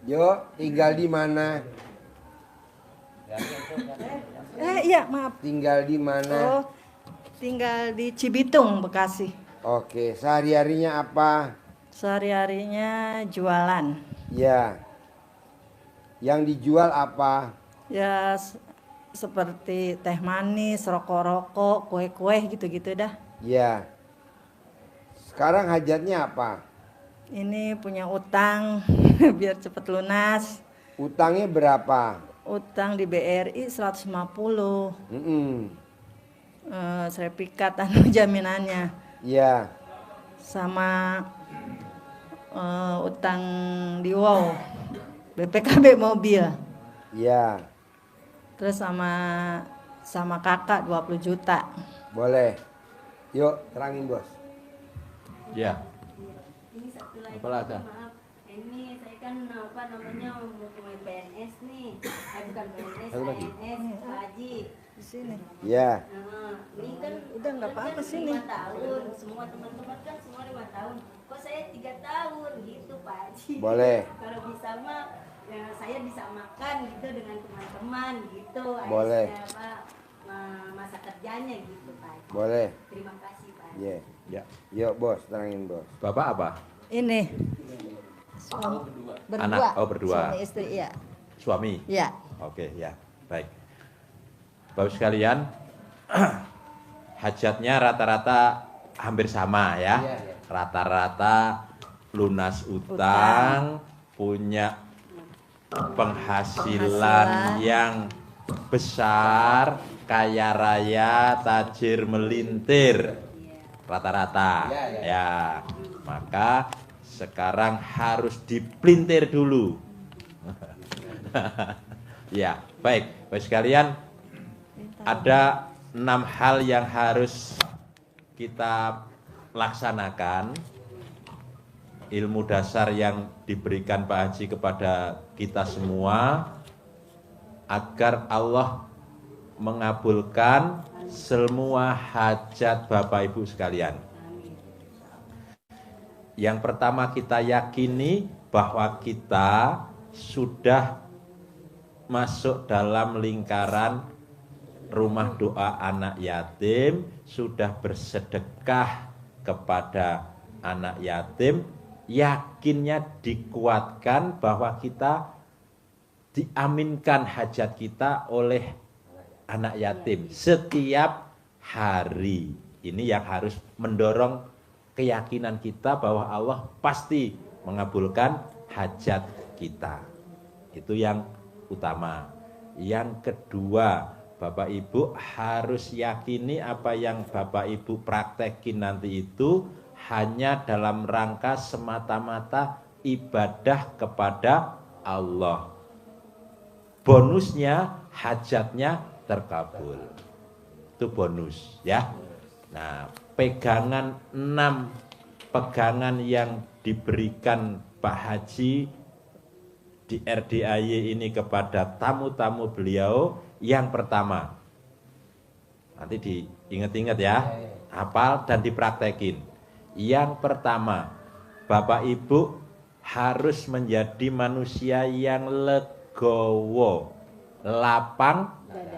Yo, tinggal di mana? Iya, maaf. Tinggal di mana? Oh, tinggal di Cibitung, Bekasi. Oke, sehari-harinya apa? Sehari-harinya jualan. Ya. Yang dijual apa? Ya, seperti teh manis, rokok-rokok, kue-kue gitu-gitu dah. Ya. Sekarang hajatnya apa? Ini punya utang biar cepet lunas. Utangnya berapa? Utang di BRI 150. Sertifikat jaminannya. Ya. Sama utang di WOW, BPKB mobil. Ya. Terus sama kakak 20 juta. Boleh. Yuk, terangin bos. Ya. Ini satu lagi, Apalah, Kak? maaf. Ini saya kan apa namanya mau mulai PNS nih. Bukan PNS, Satu lagi. ANS, Pak Haji. Di sini. Ya. Nah, ini kan Udah nggak apa-apa kan sini. 5 tahun. Semua teman-teman kan semua 5 tahun. Kok saya 3 tahun gitu Pak Haji. Boleh. Kalau bisa mah ya, saya bisa makan gitu dengan teman-teman gitu. Boleh. Masa kerjanya gitu Pak Haji. Boleh. Terima kasih Pak Haji. Ya. Ya. Yuk bos, terangin bos. Bapak apa? Ini. Berdua. Anak, oh, berdua. Suami istri, iya. Suami. Iya. Oke, ya. Baik. Bapak sekalian, hajatnya rata-rata hampir sama ya. Iya, iya. Rata-rata lunas utang, punya penghasilan yang besar, kaya raya, tajir melintir. Rata-rata. Iya, iya. Ya. Maka sekarang harus dipelintir dulu. Ya, baik. Baik sekalian, ada 6 hal yang harus kita laksanakan. Ilmu dasar yang diberikan Pak Haji kepada kita semua agar Allah mengabulkan semua hajat Bapak Ibu sekalian. Yang pertama, kita yakini bahwa kita sudah masuk dalam lingkaran rumah doa anak yatim, sudah bersedekah kepada anak yatim, yakinnya dikuatkan bahwa kita diaminkan hajat kita oleh anak yatim setiap hari. Ini yang harus mendorong keyakinan kita bahwa Allah pasti mengabulkan hajat kita. Itu yang utama. Yang kedua, Bapak Ibu harus yakini apa yang Bapak Ibu praktekin nanti itu hanya dalam rangka semata-mata ibadah kepada Allah. Bonusnya hajatnya terkabul. Itu bonus ya. Nah, pegangan 6 pegangan yang diberikan Pak Haji di RDAY ini kepada tamu-tamu beliau. Yang pertama, nanti diingat-ingat ya, hafal dan dipraktekin. Yang pertama, Bapak Ibu harus menjadi manusia yang legowo, lapang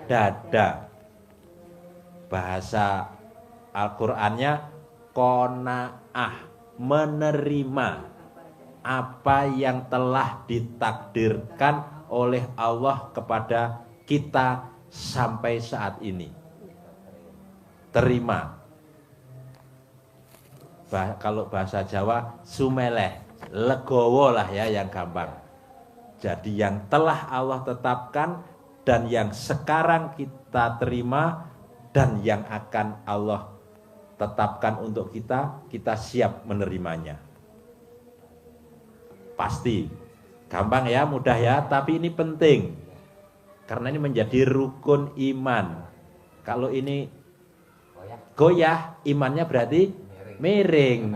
dada. Bahasa Al-Qur'annya qanaah, menerima apa yang telah ditakdirkan oleh Allah kepada kita sampai saat ini. Terima. Kalau bahasa Jawa sumeleh, legowo lah ya yang gampang. Jadi yang telah Allah tetapkan dan yang sekarang kita terima dan yang akan Allah tetapkan untuk kita, kita siap menerimanya. Pasti. Gampang ya, mudah ya, tapi ini penting. Karena ini menjadi rukun iman. Kalau ini goyah, imannya berarti miring.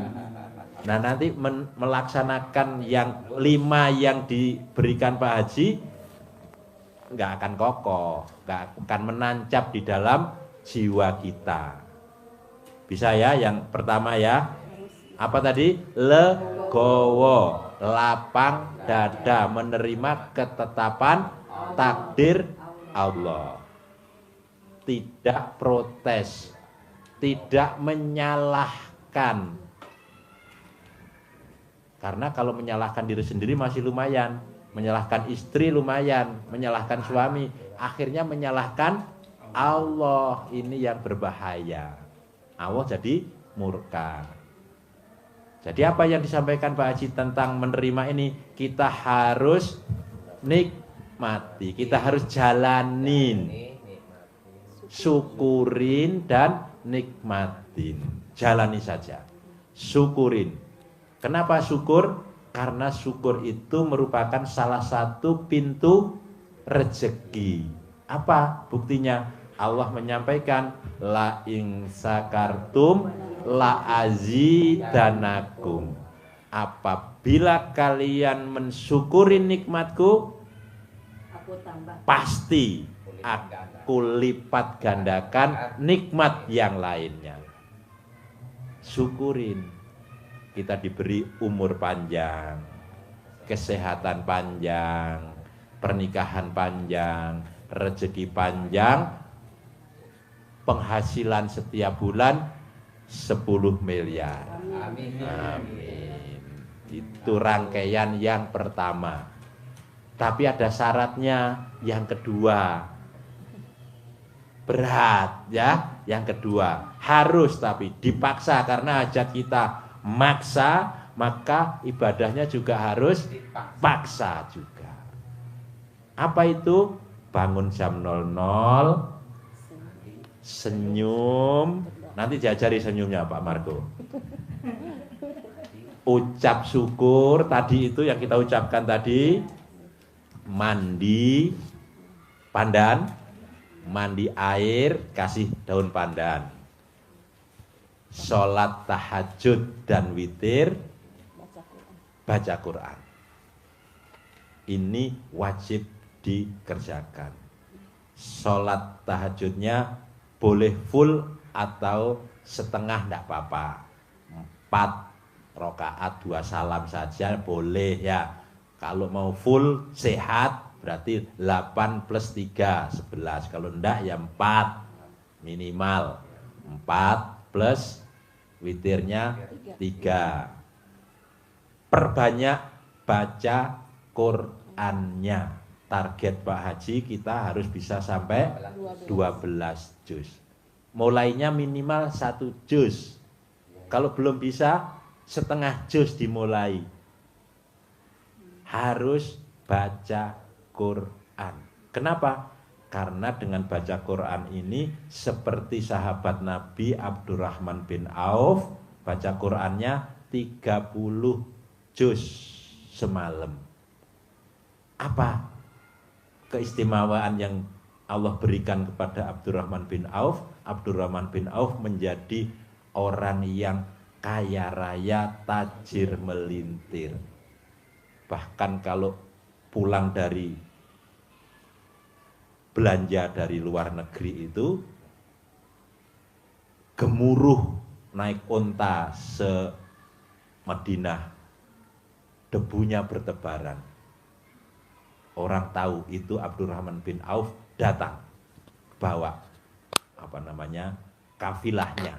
Nah, nanti melaksanakan yang 5 yang diberikan Pak Haji nggak akan kokoh, nggak akan menancap di dalam jiwa kita. Bisa ya, yang pertama ya. Apa tadi? Legowo. lapang dada menerima ketetapan takdir Allah. Tidak protes, tidak menyalahkan. Karena kalau menyalahkan diri sendiri masih lumayan, menyalahkan istri lumayan, menyalahkan suami, akhirnya menyalahkan Allah. Ini yang berbahaya. Allah jadi murka. Jadi apa yang disampaikan Pak Haji tentang menerima ini, kita harus nikmati, kita harus jalanin, syukurin dan nikmatin. Jalani saja, syukurin. Kenapa syukur? Karena syukur itu merupakan salah satu pintu rezeki. Apa buktinya? Allah menyampaikan, la in sakartum la azidanakum. Apabila kalian mensyukuri nikmatku, Aku tambah. pasti aku lipat gandakan nikmat yang lainnya. Syukurin. Kita diberi umur panjang, kesehatan panjang, pernikahan panjang, rezeki panjang, penghasilan setiap bulan 10 miliar. Amin. Amin. Itu rangkaian yang pertama. Tapi ada syaratnya yang kedua. Berat ya. Yang kedua, harus tapi dipaksa karena hajat kita maksa, maka ibadahnya juga harus paksa juga. Apa itu? Bangun jam 00, senyum. Nanti diajari senyumnya Pak Margo. Ucap syukur tadi itu yang kita ucapkan tadi. Mandi pandan, mandi air, kasih daun pandan. Sholat tahajud dan witir, baca Quran. Ini wajib dikerjakan. Sholat tahajudnya boleh full atau setengah tidak apa-apa. 4 rakaat 2 salam saja boleh ya. Kalau mau full sehat berarti 8 plus 3 11. Kalau enggak ya 4 minimal. 4 plus witirnya 3. Perbanyak baca Qur'annya. Target Pak Haji kita harus bisa sampai 12 juz. Mulainya minimal 1 juz. Kalau belum bisa setengah juz dimulai. Harus baca Quran. Kenapa? Karena dengan baca Quran ini seperti sahabat Nabi Abdurrahman bin Auf, baca Qurannya 30 juz semalam. Apa keistimewaan yang Allah berikan kepada Abdurrahman bin Auf? Abdurrahman bin Auf menjadi orang yang kaya raya, tajir melintir. Bahkan kalau pulang dari belanja dari luar negeri itu gemuruh naik onta se-Madinah, debunya bertebaran. Orang tahu itu Abdurrahman bin Auf datang bawa kafilahnya.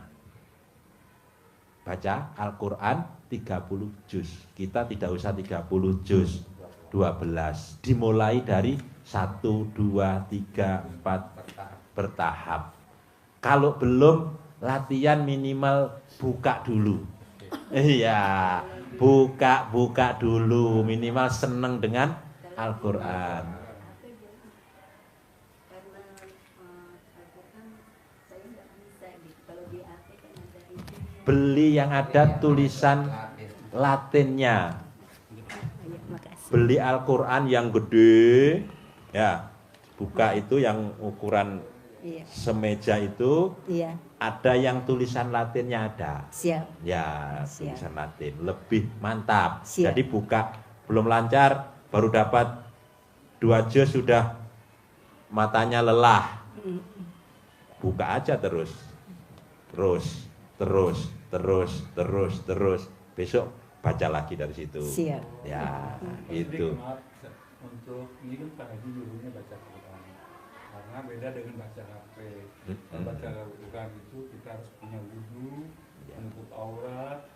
Baca Al-Quran 30 juz. Kita tidak usah 30 juz, 12. Dimulai dari 1, 2, 3, 4 bertahap. Kalau belum, latihan minimal buka dulu. Iya, buka dulu, minimal seneng dengan Al-Quran. Karena Al-Quran saya nggak bisa gitu. Kalau di HP kan ada itu. Beli yang ada tulisan Latinnya. Makasih. Beli Al-Quran yang gede, ya, buka itu yang ukuran Iya. semeja itu, Iya. ada yang tulisan Latinnya ada. Siap. Ya, Siap. tulisan Latin lebih mantap. Siap. Jadi buka belum lancar, baru dapat 2 juz sudah matanya lelah. Buka aja terus. Besok baca lagi dari situ. Siap. Ya, Jadi itu. maaf, untuk ini kan Pak Haji dulunya baca Quran, karena beda dengan baca HP. Kalau baca Quran itu kita harus punya wudhu, menutup aurat,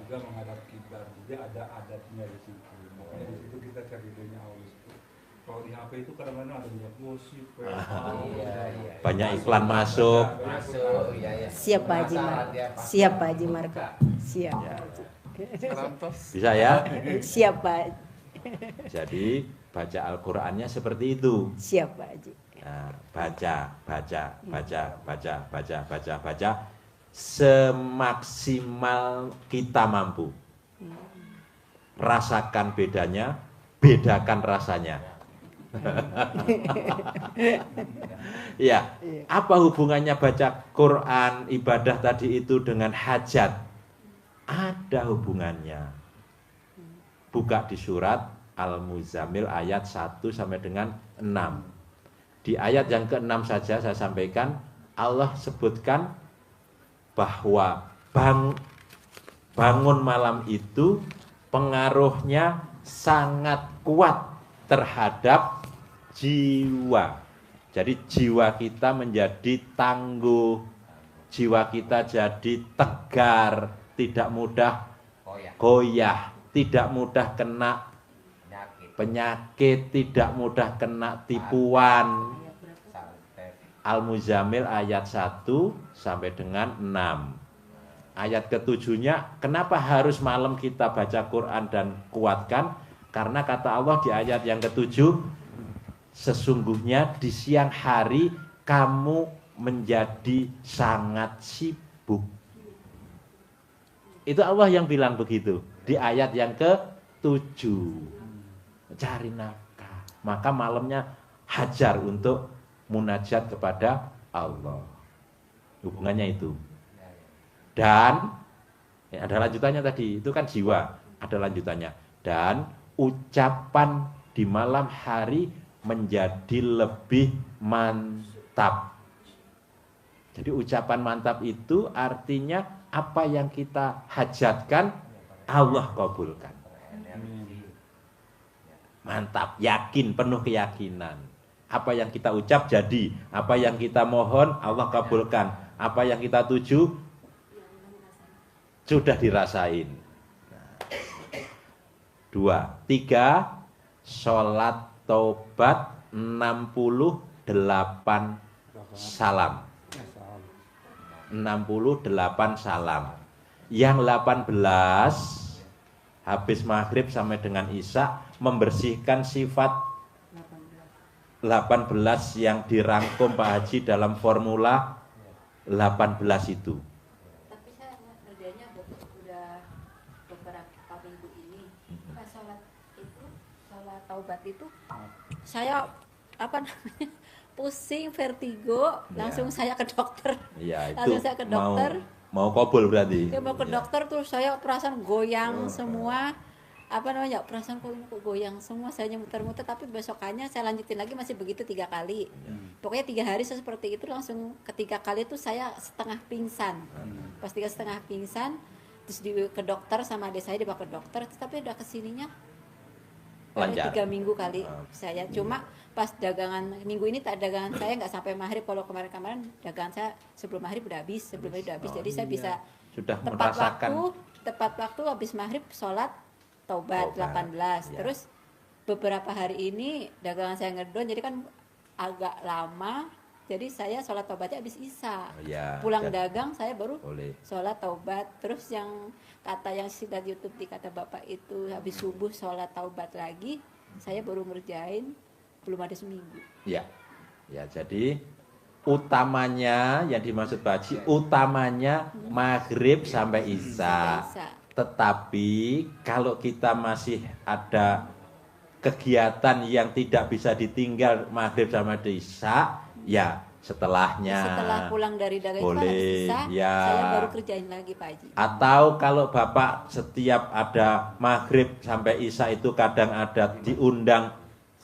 juga menghadap kiblat. Jadi ada adatnya di situ. Makanya di situ kita cari dunia Allah itu. Kalau di HP itu kadang-kadang ada banyak gosip, Banyak iklan masuk. Siap Pak Haji Marka. Siap Pak Haji Marka. Siap. Ya. Bisa ya? Siap Pak. Jadi baca Al-Qur'annya seperti itu. Siap Pak Haji. Nah, baca semaksimal kita mampu. Rasakan bedanya, bedakan rasanya. Ya, apa hubungannya baca Quran, ibadah tadi itu dengan hajat? Ada hubungannya. Buka di surat Al-Muzammil ayat 1 sampai dengan 6. Di ayat yang ke-6 saja saya sampaikan, Allah sebutkan bahwa bangun malam itu pengaruhnya sangat kuat terhadap jiwa. Jadi jiwa kita menjadi tangguh, jiwa kita jadi tegar, tidak mudah goyah, tidak mudah kena penyakit, tidak mudah kena tipuan. Al-Muzammil ayat 1 sampai dengan 6. Ayat ketujuhnya, kenapa harus malam kita baca Quran dan kuatkan? Karena kata Allah di ayat yang ketujuh, sesungguhnya di siang hari kamu menjadi sangat sibuk. Itu Allah yang bilang begitu di ayat yang ke-7. Cari nafkah, maka malamnya hajar untuk munajat kepada Allah. Hubungannya itu. Dan ada lanjutannya tadi, itu kan jiwa, ada lanjutannya. Dan ucapan di malam hari menjadi lebih mantap. Jadi ucapan mantap itu artinya apa yang kita hajatkan Allah kabulkan. Mantap, yakin, penuh keyakinan. Apa yang kita ucap jadi, apa yang kita mohon Allah kabulkan, apa yang kita tuju sudah dirasain. 2, 3, sholat taubat 68 salam. 68 salam. Yang 18 habis maghrib sampai dengan isya membersihkan sifat 18 yang dirangkum Pak Haji dalam formula 18 itu. Tapi saya ngerjainnya udah beberapa minggu ini. Pas sholat taubat itu, saya pusing, vertigo, langsung saya ke dokter. Ya, itu Langsung saya ke dokter. Mau kabul berarti. Saya mau ke dokter, terus saya perasaan goyang semua. Perasaan kok goyang semua, saya muter-muter, tapi besokannya saya lanjutin lagi masih begitu 3 kali. Pokoknya 3 hari saya seperti itu, langsung ketiga kali itu saya setengah pingsan. Pas 3 setengah pingsan, terus ke dokter sama adik saya dibawa ke dokter, tapi udah kesininya Lancar. 3 minggu kali saya. Cuma pas dagangan minggu ini dagangan saya nggak sampai maghrib. Kalau kemarin-kemarin dagangan saya sebelum maghrib udah habis, jadi saya bisa sudah tepat merasakan waktu habis maghrib sholat taubat 18. Ya. Terus beberapa hari ini dagangan saya ngedon, jadi kan agak lama, jadi saya sholat taubatnya habis isya. Ya, Pulang dagang saya baru boleh. sholat taubat. Terus yang kata yang sudah di YouTube dikata bapak itu habis subuh sholat taubat lagi, saya baru ngerjain belum ada seminggu. Ya, jadi utamanya yang dimaksud Pak Haji, utamanya maghrib sampai isya. Tetapi kalau kita masih ada kegiatan yang tidak bisa ditinggal maghrib sama isya, ya setelahnya. Setelah pulang dari dagang itu boleh, habis isya, ya. saya baru kerjain lagi Pak Haji. Atau kalau Bapak setiap ada maghrib sampai isya itu kadang ada diundang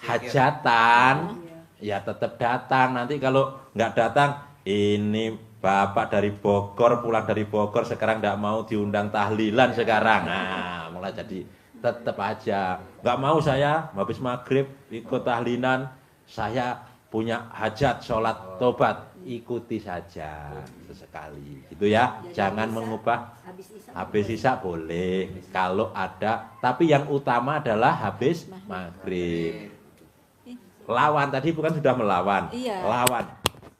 hajatan, ya tetap datang. Nanti kalau nggak datang, ini Bapak dari Bogor, pulang dari Bogor, sekarang nggak mau diundang tahlilan sekarang. Nah, lah. Jadi tetap aja nggak mau saya habis maghrib ikut tahlilan, saya punya hajat sholat tobat, ikuti saja sesekali gitu ya. Jangan mengubah. Habis isya boleh kalau ada, tapi yang utama adalah habis maghrib. Lawan tadi bukan sudah melawan, Iya. lawan,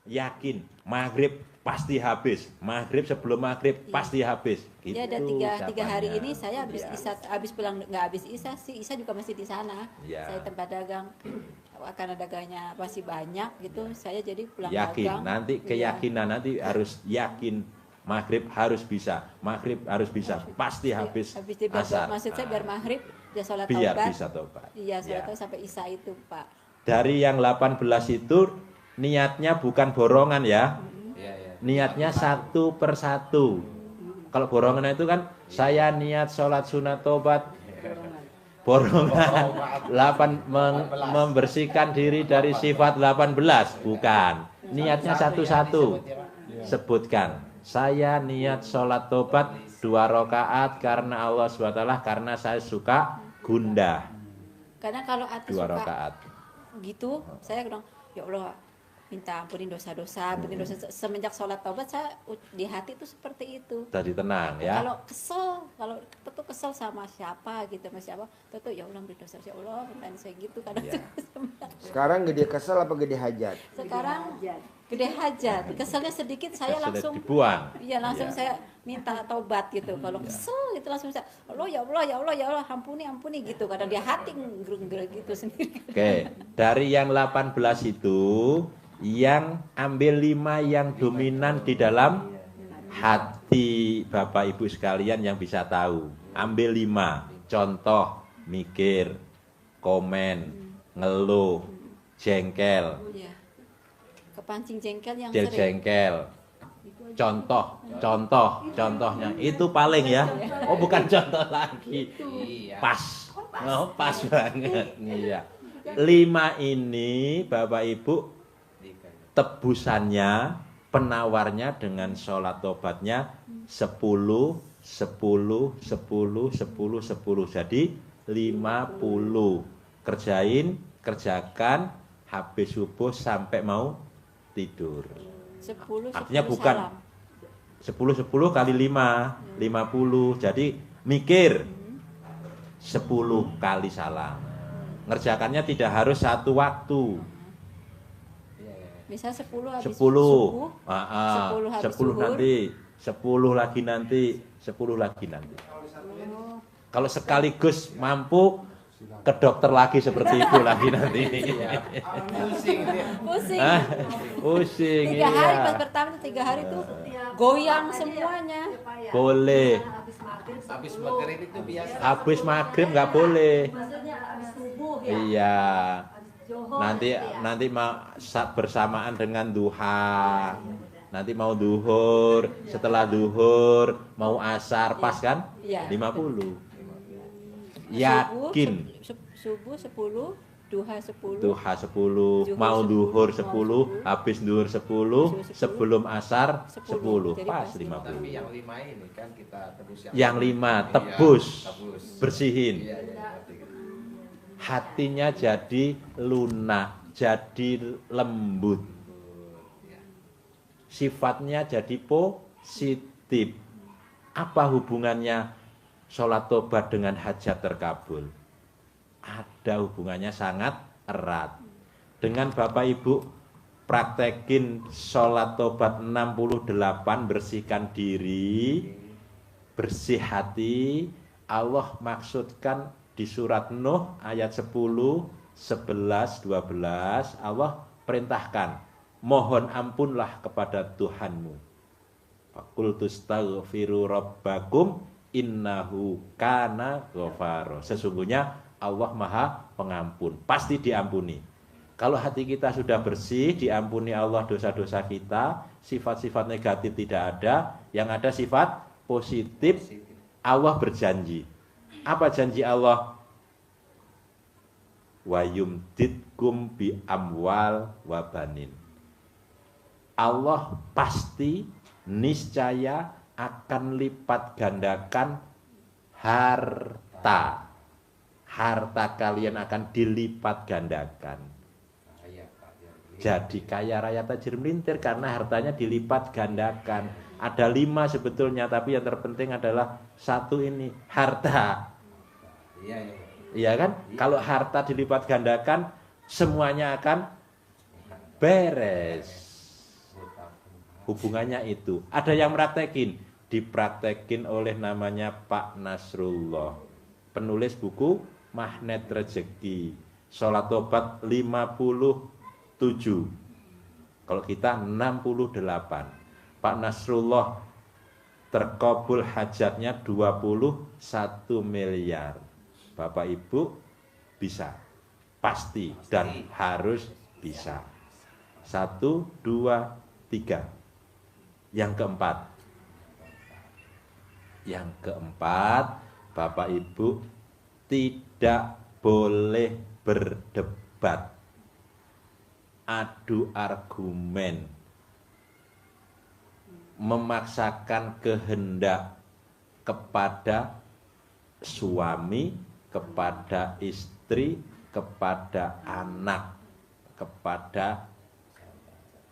yakin maghrib pasti habis, maghrib sebelum maghrib pasti habis. Gitu Ya ada tiga hari ucapannya. ini saya habis pulang nggak habis isya sih, isya juga masih di sana. Ya. Saya tempat dagang, karena dagangnya masih banyak gitu, saya jadi pulang Yakin, dagang. nanti Iya. keyakinan nanti harus yakin maghrib harus bisa, maghrib harus bisa, pasti habis Habis di asar. maksud saya biar maghrib dia sholat Biar taubat. bisa tobat. Iya, sholat Ya. taubat sampai isya itu, Pak. Dari yang 18 itu niatnya bukan borongan ya. Niatnya satu persatu. Kalau borongan itu kan saya niat sholat sunat tobat. Borongan 8 membersihkan diri dari sifat 18. Bukan. Niatnya satu-satu. Sebutkan. Saya niat sholat tobat 2 rakaat karena Allah SWT, karena saya suka gundah. Karena kalau hati 2 suka rakaat. gitu, saya bilang, ya Allah, minta ampunin dosa-dosa, ampunin dosa. Semenjak sholat taubat saya di hati itu seperti itu. Tadi tenang ya. Kalau kesel, kalau tentu kesel sama siapa gitu, sama siapa, tentu ya Allah ambil dosa, ya Allah, mintain saya gitu kadang. Ya. Sekarang gede kesel apa gede hajat? Sekarang gede hajat, keselnya sedikit saya Sudah langsung, dibuang. iya langsung Ya. saya minta taubat gitu. Kalau kesel gitu langsung saya, Allah ya Allah ya Allah ya Allah, ampuni gitu. Kadang dia hati ngerung-ngerung gitu sendiri. Oke, dari yang 18 itu yang ambil 5 yang dominan di dalam hati Bapak Ibu sekalian yang bisa tahu. Ambil 5. Contoh, mikir, komen, ngeluh, jengkel, Iya. Kepancing jengkel yang dia sering. jengkel. Contohnya itu paling ya. Oh, bukan contoh lagi. Pas. Oh, pas banget. Iya. 5 ini Bapak Ibu tebusannya, penawarnya dengan sholat tobatnya 10, 10, 10, 10, 10. Jadi 50. Kerjakan habis subuh sampai mau tidur. 10 Artinya 10 bukan salam. 10 kali 5, 50. Jadi mikir 10 kali salam. Ngerjakannya tidak harus satu waktu. Misal 10 habis 10. subuh, 10 habis 10 zuhur. nanti, 10 lagi nanti, 10 lagi nanti. Kalau sekaligus mampu ke dokter lagi seperti itu lagi nanti. Pusing. Ah, pusing. 3 hari iya. pas pertama 3 hari tuh goyang semuanya. Boleh. Habis maghrib itu biasa. Habis maghrib nggak boleh. Maksudnya habis subuh ya. Iya. Johor Nanti bersamaan dengan duha. Nanti mau duhur, setelah duhur mau asar, pas kan? Iya. 50. Yakin. Subuh 10, duha 10. Duha 10, mau duhur 10, habis duhur 10, sebelum asar 10, Jadi pas pas 50. Tapi yang 5 ini kan kita tebus Yang 5 Iya, tebus, tebus. bersihin. Iya, iya, ngerti. Hatinya jadi lunak, jadi lembut. Sifatnya jadi positif. Apa hubungannya sholat tobat dengan hajat terkabul? Ada hubungannya sangat erat. Dengan Bapak Ibu praktekin sholat tobat 68, bersihkan diri, bersih hati. Allah maksudkan di surat Nuh ayat 10, 11, 12, Allah perintahkan, mohon ampunlah kepada Tuhanmu. Faqultu astaghfiru rabbakum innahu kana ghafara. Sesungguhnya Allah Maha Pengampun, pasti diampuni. Kalau hati kita sudah bersih, diampuni Allah dosa-dosa kita, sifat-sifat negatif tidak ada, yang ada sifat positif. Allah berjanji. Apa janji Allah? Wa yumditkum bi amwal wa banin. Allah pasti niscaya akan lipat gandakan harta harta kalian akan dilipat gandakan. Jadi kaya raya tajir melintir karena hartanya dilipat gandakan. Ada 5 sebetulnya, tapi yang terpenting adalah 1 ini, harta. Iya kan? Kalau harta dilipat gandakan, semuanya akan beres. Hubungannya itu. Ada yang praktekin, dipraktekin oleh namanya Pak Nasrullah, penulis buku Magnet Rezeki. Sholat tobat 57. Kalau kita 68. Pak Nasrullah terkabul hajatnya 21 miliar. Bapak Ibu bisa, pasti dan harus bisa. 1, 2, 3. Yang keempat, Bapak Ibu tidak boleh berdebat, adu argumen, memaksakan kehendak kepada suami, kepada istri, kepada anak, kepada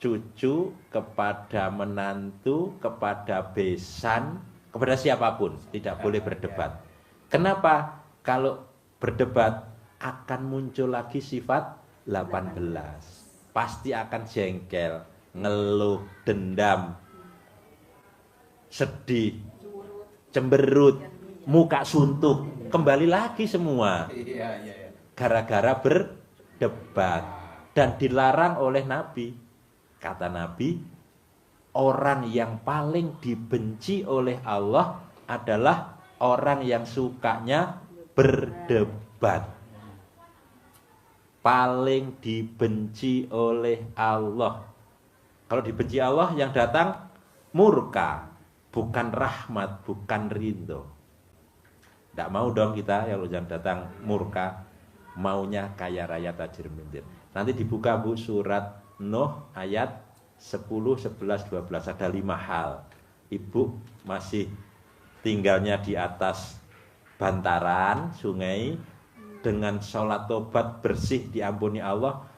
cucu, kepada menantu, kepada besan, kepada siapapun. Tidak boleh berdebat. Kenapa? Kalau berdebat akan muncul lagi sifat 18. Pasti akan jengkel, ngeluh, dendam, sedih, cemberut, muka suntuk, kembali lagi semua. Gara-gara berdebat. Dan dilarang oleh Nabi. Kata Nabi, orang yang paling dibenci oleh Allah adalah orang yang sukanya berdebat. Paling dibenci oleh Allah. Kalau dibenci Allah, yang datang murka, bukan rahmat, bukan ridho. Tidak mau dong kita kalau yang datang murka, maunya kaya raya tajir melintir. Nanti dibuka Bu surat Nuh ayat 10, 11, 12. Ada 5 hal. Ibu masih tinggalnya di atas bantaran sungai, dengan sholat tobat bersih diampuni Allah.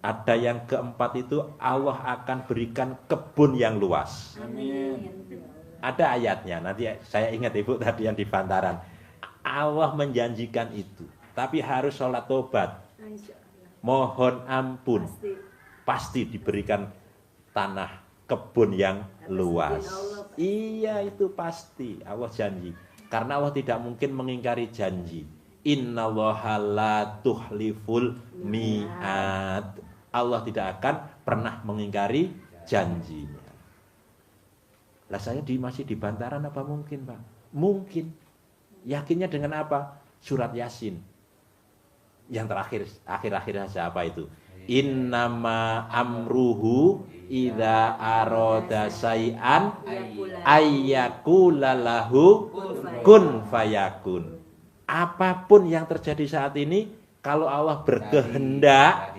Ada yang keempat itu, Allah akan berikan kebun yang luas. Amin. Ada ayatnya, nanti saya ingat Ibu tadi yang di bantaran. Allah menjanjikan itu, tapi harus sholat tobat, mohon ampun, pasti diberikan tanah kebun yang luas. Iya, itu pasti Allah janji, karena Allah tidak mungkin mengingkari janji. Innallaha la tuhliful mi'ad. Allah tidak akan pernah mengingkari janjinya. Lah saya masih di bantaran apa mungkin, Pak? Mungkin. Yakinnya dengan apa? Surat Yasin. Yang terakhir, akhir-akhir saja apa itu? Innama amruhu idza arada syai'an ayyakula lahu kun fayakun. Apapun yang terjadi saat ini, kalau Allah berkehendak,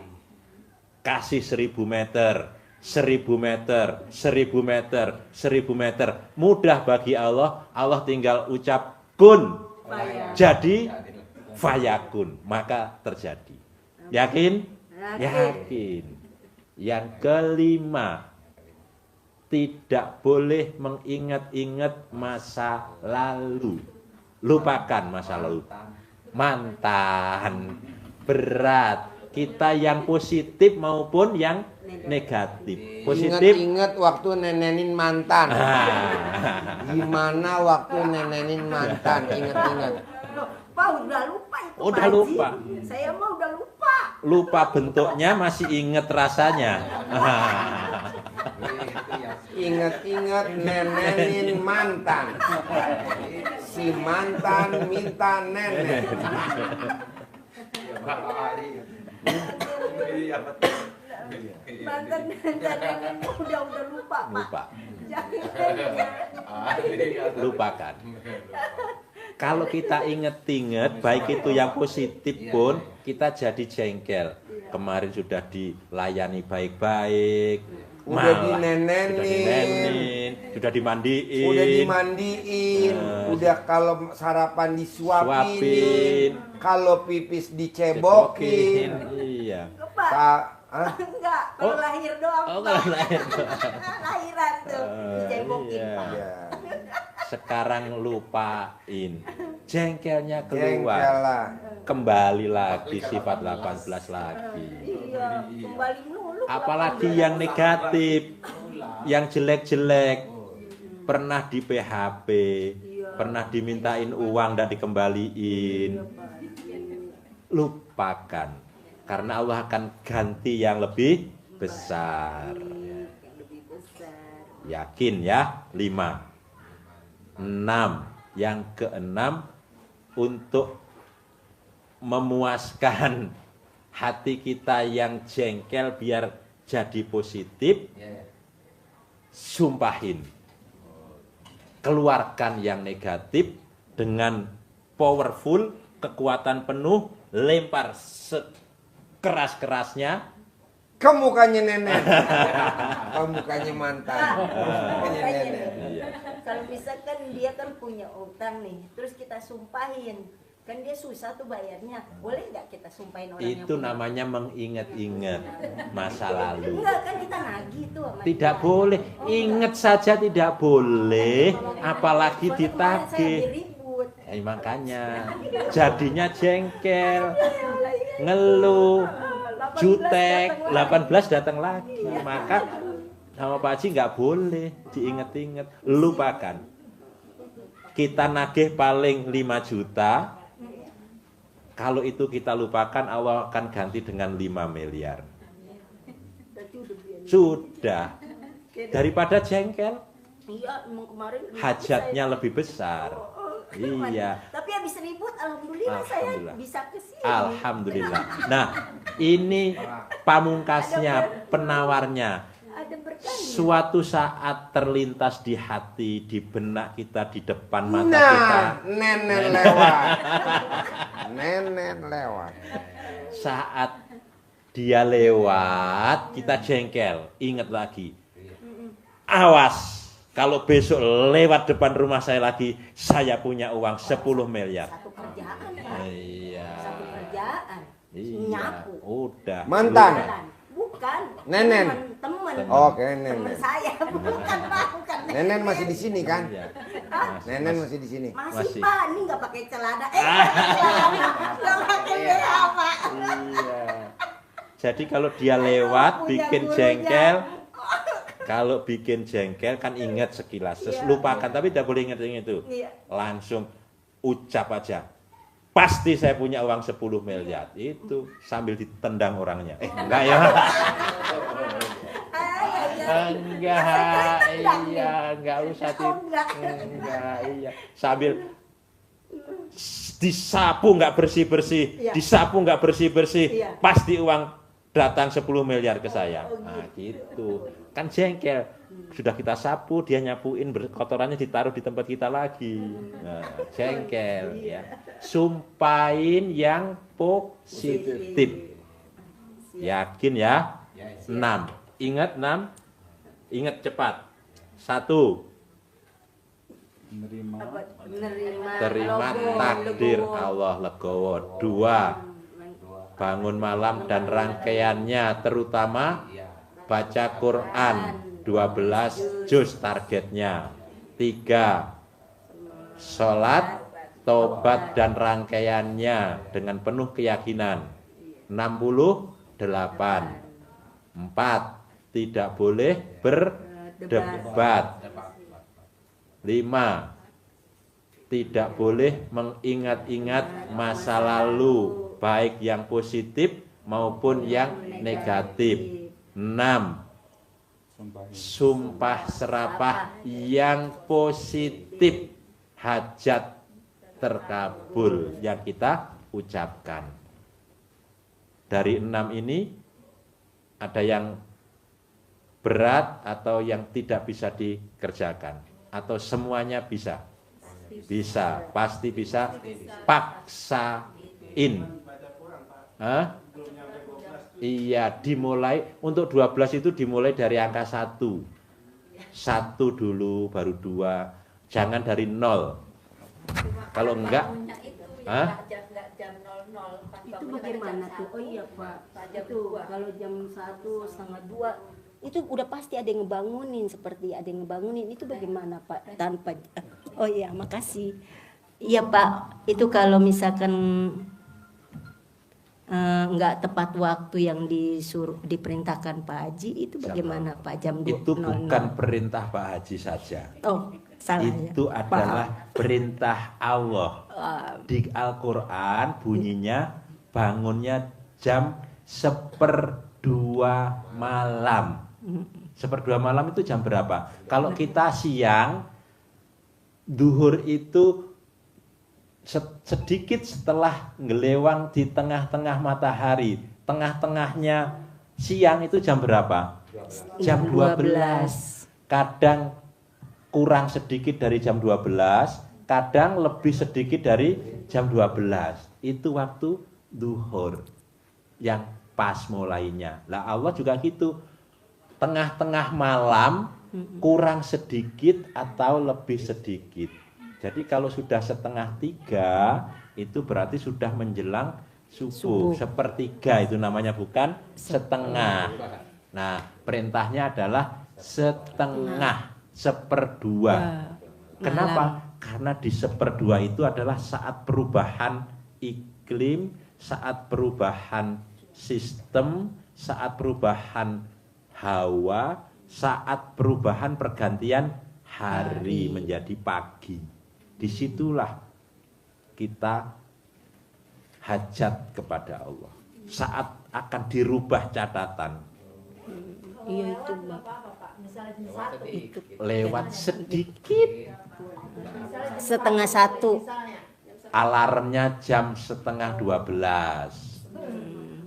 kasih 1000 meter, 1000 meter, 1000 meter, 1000 meter, mudah bagi Allah. Allah tinggal ucap kun, jadi fayakun, maka terjadi. Yakin? Yakin. Yang kelima, tidak boleh mengingat-ingat masa lalu. Lupakan masa lalu. Mantan, berat. Kita yang positif maupun yang negatif. Positif. Ingat-ingat waktu nenenin mantan. Gimana waktu nenenin mantan? Ingat-ingat. Pak udah lupa itu. Udah Pak Haji. lupa. Saya mah udah lupa. Lupa bentuknya, masih ingat rasanya. Ingat-ingat nenenin mantan. Si mantan minta nenek. Mantan dan udah lupa, Pak. Lupa. Jangan. Lupakan. Kalau kita inget-inget, baik itu yang positif pun, kita jadi jengkel. Kemarin sudah dilayani baik-baik, Udah Malah, dinenenin, sudah dimandiin, udah dimandiin, udah kalau sarapan disuapin, suapin, kalau pipis dicebokin. Iya. Enggak, kalau lahir doang, Oh, Pak. kalau lahir doang. Lahiran tuh, dicebokin, Iya. Pak. Ya, Sekarang lupain, jengkelnya keluar, jengkel lah. kembali lagi sifat 18 lagi. Iya, kembali dulu. Apalagi yang negatif, yang jelek-jelek, pernah di PHP, pernah dimintain uang dan dikembaliin, lupakan. Karena Allah akan ganti yang lebih besar. Yakin ya? 5. 6. Yang keenam, untuk memuaskan hati kita yang jengkel biar jadi positif, sumpahin. Keluarkan yang negatif dengan powerful, kekuatan penuh, lempar keras-kerasnya Ke mukanya nenek, ke mukanya mantan, ke mukanya nenek. Iya. Kalau misalkan dia kan punya utang nih, terus kita sumpahin, kan dia susah tuh bayarnya. Boleh nggak kita sumpahin orang yang Itu punya? namanya mengingat-ingat masa lalu. Enggak, kan kita nagih tuh sama Tidak dia. boleh, Oh, ingat saja tidak boleh, apalagi Soalnya kemarin saya ditagih. diribut. Makanya jadinya jengkel, ngeluh, jutek, 18 datang lagi. Maka sama Pak Haji nggak boleh diinget-inget, lupakan. Kita nagih paling 5 juta, kalau itu kita lupakan, Allah akan ganti dengan 5 miliar. Sudah, daripada jengkel, Iya, emang kemarin ribut hajatnya saya. lebih besar. Iya. Tapi habis ribut, alhamdulillah saya Alhamdulillah. bisa kesini. Alhamdulillah. Nah, ini pamungkasnya, penawarnya. Ada berkahnya. Suatu saat terlintas di hati, di benak kita, di depan mata kita. Nah, nenek lewat, nenek lewat. Saat dia lewat, kita jengkel. Ingat lagi. Awas, kalau besok lewat depan rumah saya lagi, saya punya uang 10 miliar. Satu kerjaan, Pak. Iya. Satu kerjaan. Iya. Nyapu. Udah. Mantan. Bukan. Nenen. Teman. Oke, Teman nenek. saya. Bukan, Pak. Bukan. Nenek masih di sini kan? Iya. Nenek masih di sini. Masih, Masih. Pak. Ini nggak pakai celana. Nggak pakai BH, Pak. Iya. Jadi kalau dia lewat bikin jengkel, kalau bikin jengkel kan ingat sekilas, terus lupakan, tapi tidak boleh ingat itu. Iya. Langsung ucap aja. Pasti saya punya uang 10 miliar. Itu sambil ditendang orangnya. Enggak ya? Enggak, iya, enggak usah enggak, iya. Sambil disapu enggak bersih-bersih, Iya. disapu enggak bersih-bersih, Iya. pasti uang datang 10 miliar ke saya. Nah, gitu. Kan jengkel. Sudah kita sapu, dia nyapuin, kotorannya ditaruh di tempat kita lagi. Nah, jengkel ya. Sumpahin yang positif. Yakin ya? 6. Ingat 6. Ingat cepat. 1. Menerima Terima takdir Allah legowo. 2. Bangun malam dan rangkaiannya, terutama baca Quran 12 juz targetnya. 3. Sholat, tobat dan rangkaiannya dengan penuh keyakinan. 68. 4. Tidak boleh berdebat. 5. Tidak boleh mengingat-ingat masa lalu, baik yang positif maupun yang negatif. 6. Sumpah serapah yang positif, hajat terkabul yang kita ucapkan. Dari 6 ini ada yang berat atau yang tidak bisa dikerjakan, atau semuanya bisa? Bisa, pasti bisa. Paksain. Hah? Iya, dimulai untuk 12 itu dimulai dari angka 1. 1 dulu, baru 2. Jangan dari 0. Kalau enggak, Bangunnya itu Hah? nggak jam 00 pas Itu bangunnya bagaimana jam tuh? Oh 1. iya Pak, Jam itu 2. kalau jam 1:30 itu udah pasti ada yang ngebangunin, seperti ada yang ngebangunin. Itu bagaimana Pak? Tanpa oh iya, makasih. Iya Pak, itu kalau misalkan nggak tepat waktu yang disuruh diperintahkan Pak Haji, itu bagaimana Pak? Jam 2:00. itu bukan perintah Pak Haji saja. Oh, salah ya. Itu adalah perintah Allah. Di Al-Quran bunyinya bangunnya jam 1/2 malam. 1/2 malam itu jam berapa? Kalau kita siang, duhur itu sedikit setelah ngelewang di tengah-tengah matahari. Tengah-tengahnya siang itu jam berapa? Jam 12. Kadang kurang sedikit dari jam 12, kadang lebih sedikit dari jam 12. Itu waktu duhur yang pas mulainya. Lah Allah juga gitu. Tengah-tengah malam kurang sedikit atau lebih sedikit. Jadi kalau sudah 2:30 itu berarti sudah menjelang subuh. 1/3 itu namanya, bukan setengah. Nah, perintahnya adalah setengah, 1/2. Kenapa? Karena di 1/2 itu adalah saat perubahan iklim, saat perubahan sistem, saat perubahan hawa, saat perubahan pergantian hari menjadi pagi. Disitulah kita hajat kepada Allah. Saat akan dirubah catatan. Iya itu Pak. Itu Lewat sedikit. 1:30. Alarmnya jam 11:30.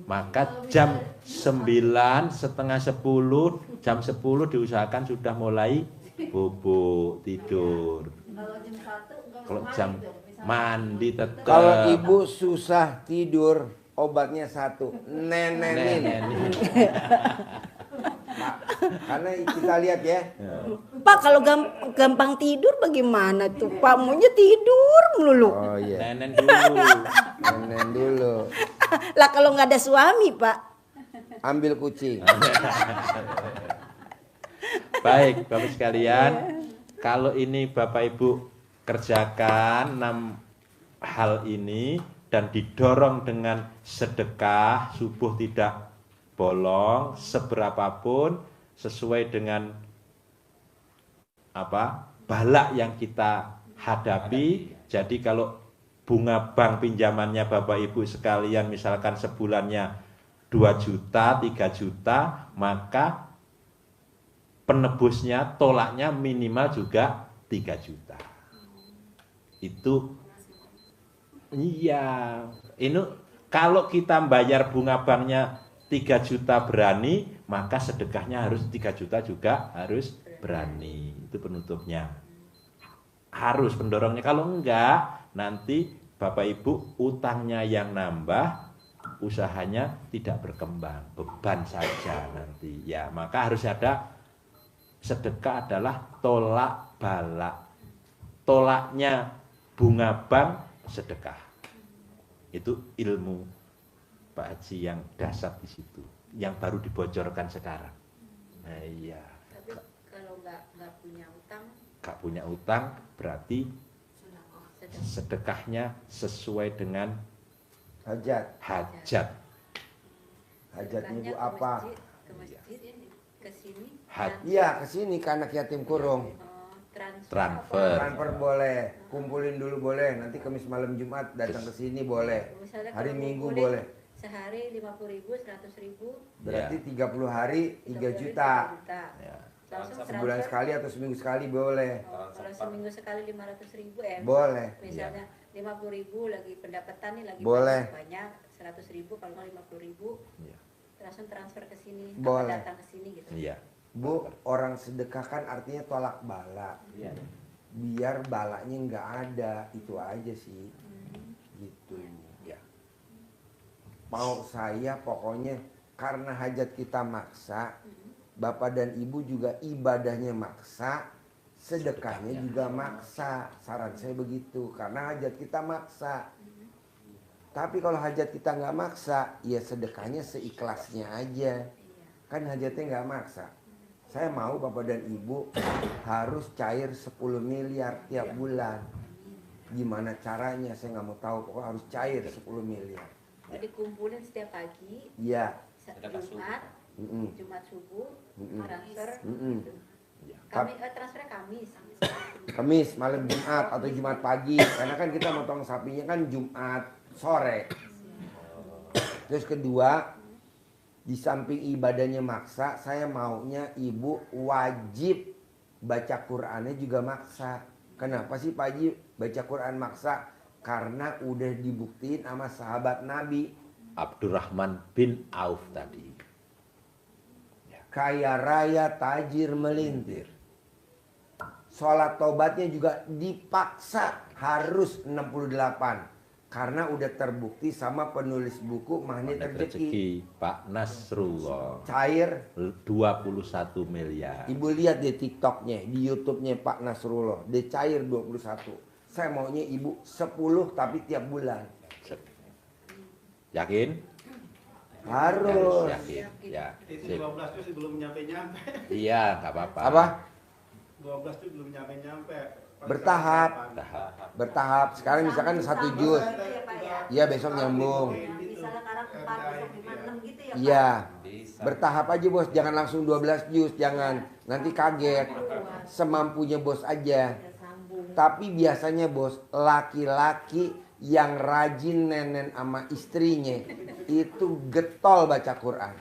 Maka jam 9, 9:30, jam 10 diusahakan sudah mulai bubuk tidur. Kalau jam mandi tetap. Kalau ibu susah tidur, obatnya 1, nenenin. Nenenin. Karena kita lihat ya, Pak kalau gampang tidur bagaimana tuh Pak? Maunya tidur melulu. oh iya, Nenen dulu. nenen dulu, Lah kalau nggak ada suami Pak. ambil kucing. Baik, Bapak sekalian, kalau ini Bapak Ibu kerjakan 6 hal ini dan didorong dengan sedekah, subuh tidak bolong seberapapun sesuai dengan balak yang kita hadapi. Jadi kalau bunga bank pinjamannya Bapak Ibu sekalian misalkan sebulannya 2 juta, 3 juta, maka penebusnya, tolaknya minimal juga 3 juta. Itu iya. Ini kalau kita bayar bunga banknya 3 juta berani, maka sedekahnya harus 3 juta juga harus berani. Itu penutupnya. Harus pendorongnya. Kalau enggak, nanti Bapak Ibu utangnya yang nambah, usahanya tidak berkembang, beban saja nanti. Ya, maka harus ada sedekah adalah tolak balak. Tolaknya bunga bank sedekah. Itu ilmu Pak Haji yang dasar di situ, yang baru dibocorkan sekarang. Nah, iya. Tapi kalau nggak punya utang, Gak punya utang berarti sedekahnya sesuai dengan Hajat, hajat. hajatnya ibu ke apa? ke masjid, ke sini, Iya, kesini ke anak yatim kurung. Transfer. Transfer boleh, kumpulin dulu boleh. Nanti Kamis malam Jumat datang ke sini boleh. Misalnya Hari kalau Minggu ngumpulin boleh. Sehari 50.000, 100.000, Berarti 30 hari 3 juta. Ya. Langsung Sebulan transfer. sekali atau seminggu sekali boleh. Oh, kalau seminggu sekali 500.000 Boleh. Misalnya 50.000 lagi pendapatan nih lagi Boleh. banyak 100.000 kalau nggak 50.000 Iya. langsung transfer ke sini. Apa Boleh. datang ke sini gitu. Iya. Bu, orang sedekah kan artinya tolak bala. Biar balanya nggak ada, itu aja sih. Gitu. Ya. Mau saya pokoknya karena hajat kita maksa, bapak dan ibu juga ibadahnya maksa, sedekahnya juga maksa. Saran saya begitu, karena hajat kita maksa. Tapi kalau hajat kita nggak maksa, ya sedekahnya seikhlasnya aja. Kan hajatnya nggak maksa. Saya mau bapak dan ibu harus cair 10 miliar tiap bulan. Gimana caranya saya nggak mau tahu, pokoknya harus cair 10 miliar. Jadi kumpulin setiap pagi, Iya. Jumat subuh, transfer Mm-mm. gitu. Transfernya Kamis. Kamis, malam Jumat atau Jumat pagi. Karena kan kita motong sapinya kan Jumat sore. Terus kedua, di samping ibadahnya maksa, saya maunya ibu wajib baca Qur'annya juga maksa. Kenapa sih Pak Haji baca Qur'an maksa? Karena udah dibuktiin sama sahabat Nabi. Abdurrahman bin Auf tadi. Kaya raya tajir melintir. Sholat tobatnya juga dipaksa harus 68. Karena udah terbukti sama penulis buku Magnet Rezeki, Pak Nasrullah. Cair 21 miliar. Ibu lihat di TikToknya, di YouTube-nya Pak Nasrullah, dia cair 21. Saya maunya ibu 10 tapi tiap bulan. Yakin? Harus. Yakin. Ya. Itu 12 itu belum nyampe-nyampe. Iya, nggak apa-apa. Apa? 12 itu belum nyampe-nyampe. Bertahap. Bertahap. Sekarang misalkan 1 juz. Iya, besok nyambung. Misalnya sekarang 4, besok 5, 6 gitu ya Pak? Iya. Bertahap aja bos, jangan langsung 12 juz, jangan. Nanti kaget. Semampunya bos aja. Tapi biasanya bos, laki-laki yang rajin nenen sama istrinya itu getol baca Quran.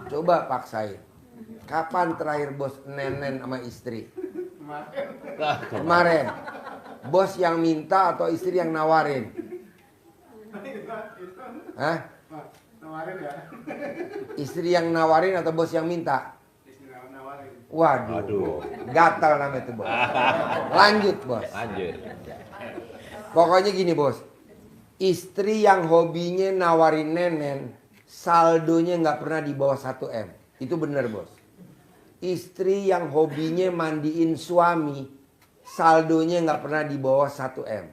Coba paksain. Kapan terakhir bos nenen sama istri? Kemarin. Bos yang minta atau istri yang nawarin? Hah? Nawarin ya. Istri yang nawarin atau bos yang minta? Istri nawarin. Waduh. Gatal namanya itu bos. Lanjut bos. Lanjut. Pokoknya gini bos. Istri yang hobinya nawarin nenen, saldonya nggak pernah di bawah 1 M. Itu bener bos. Istri yang hobinya mandiin suami, saldonya nggak pernah di bawah 1 M.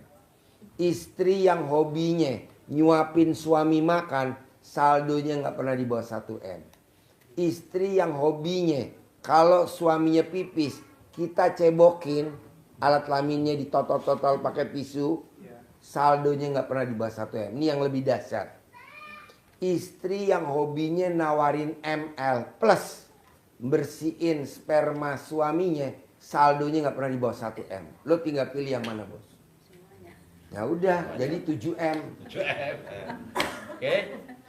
Istri yang hobinya nyuapin suami makan, saldonya nggak pernah di bawah 1 M. Istri yang hobinya kalau suaminya pipis, kita cebokin, alat kelaminnya ditotol-totol pakai tisu, saldonya nggak pernah di bawah 1 M. Ini yang lebih dahsyat. Istri yang hobinya nawarin ML plus bersihin sperma suaminya, saldonya nggak pernah di bawah 1 M. Lo tinggal pilih yang mana bos? Ya udah, jadi 7 M. 7M. Oke,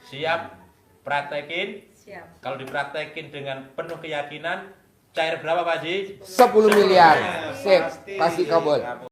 siap praktekin. Siap. Kalau dipraktekin dengan penuh keyakinan, cair berapa Pak Haji? 10 miliar. Sip, kasih kabul.